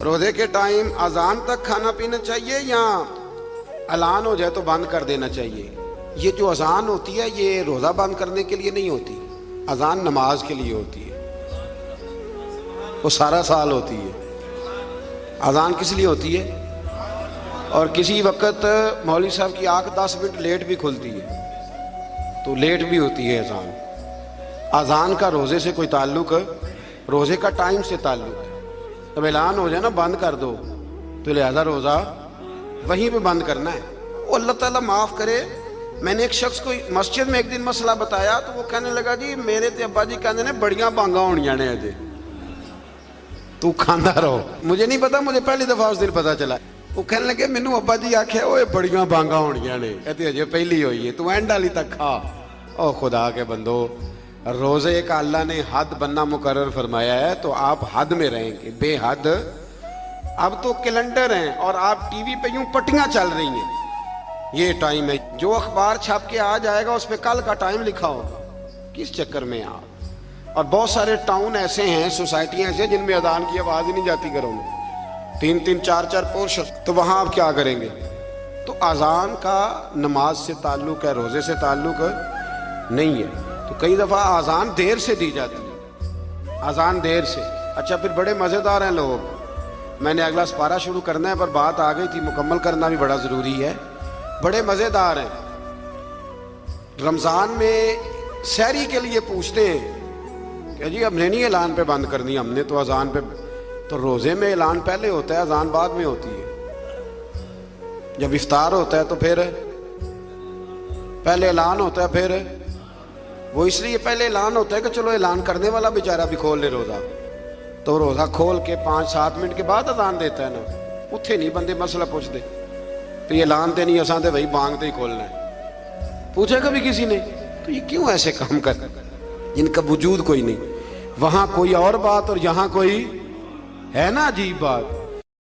रोजे के टाइम अजान तक खाना पीना चाहिए या अलान हो जाए तो बंद कर देना चाहिए? ये जो अजान होती है ये रोजा बंद करने के लिए नहीं होती, अजान नमाज के लिए होती है, वो सारा साल होती है। अजान किस लिए होती है? और किसी वक्त मौलवी साहब की आंख 10 मिनट लेट भी खुलती है तो लेट भी होती है अजान। अजान का रोजे से कोई ताल्लुक, रोजे का टाइम से ताल्लुक है। जब ऐलान हो जाए ना बंद कर दो तो लिहाजा रोजा वहीं पे बंद करना है। वो अल्लाह ताला माफ करे, मैंने एक शख्स को मस्जिद में एक दिन मसला बताया तो वो कहने लगा जी मेरे ते अब्बा जी कहते ने बड़ियां बांगा होनियां ने अजे, तू खांदा रहो। मुझे नहीं पता, मुझे पहली दफा उस दिन पता चला। वो कहने लगे मैनू अब्बा जी आख्या ओए बड़ियां बांगा होनियां ने, कहते अजे पहली हुई है, तू एंड वाली तक खा। ओ खुदा के बंदो, रोजे का अल्लाह ने हद बनना मुकर्रर फरमाया है तो आप हद में रहेंगे, बेहद। अब तो कैलेंडर हैं और आप टीवी पे यूं पट्टियां चल रही हैं, ये टाइम है, जो अखबार छाप के आ जाएगा उस पे कल का टाइम लिखा होगा। किस चक्कर में आप? और बहुत सारे टाउन ऐसे हैं, सोसाइटियां ऐसे जिनमें अजान की आवाज ही नहीं जाती घरों में, 3-3, 4-4 पोर्शन, तो वहां आप क्या करेंगे? तो अजान का नमाज से ताल्लुक है, रोजे से ताल्लुक नहीं है। तो कई दफा अजान देर से दी जाती है, अजान देर से। अच्छा फिर बड़े मजेदार हैं लोग, मैंने अगला सपारा शुरू करना है पर बात आ गई थी, मुकम्मल करना भी बड़ा जरूरी है। बड़े मजेदार हैं, रमजान में सहरी के लिए पूछते हैं कि जी हमने नहीं ऐलान पे बंद करनी, हमने तो अजान पे। तो रोजे में ऐलान पहले होता है, अजान बाद में होती है। जब इफ्तार होता है तो फिर पहले ऐलान होता है, फिर वो इसलिए पहले ऐलान होता है कि चलो ऐलान करने वाला बेचारा भी खोल ले रोजा, तो रोजा खोल के 5-7 मिनट के बाद अजान देता है ना, उत्थे नहीं बंदे मसला पूछते तो ये ऐलान ते नहीं, असा तो भाई बांगते ही खोलना है। पूछा कभी किसी ने तो ये क्यों ऐसे काम कर, इनका वजूद कोई नहीं, वहां कोई और बात और यहां कोई है ना अजीब बात।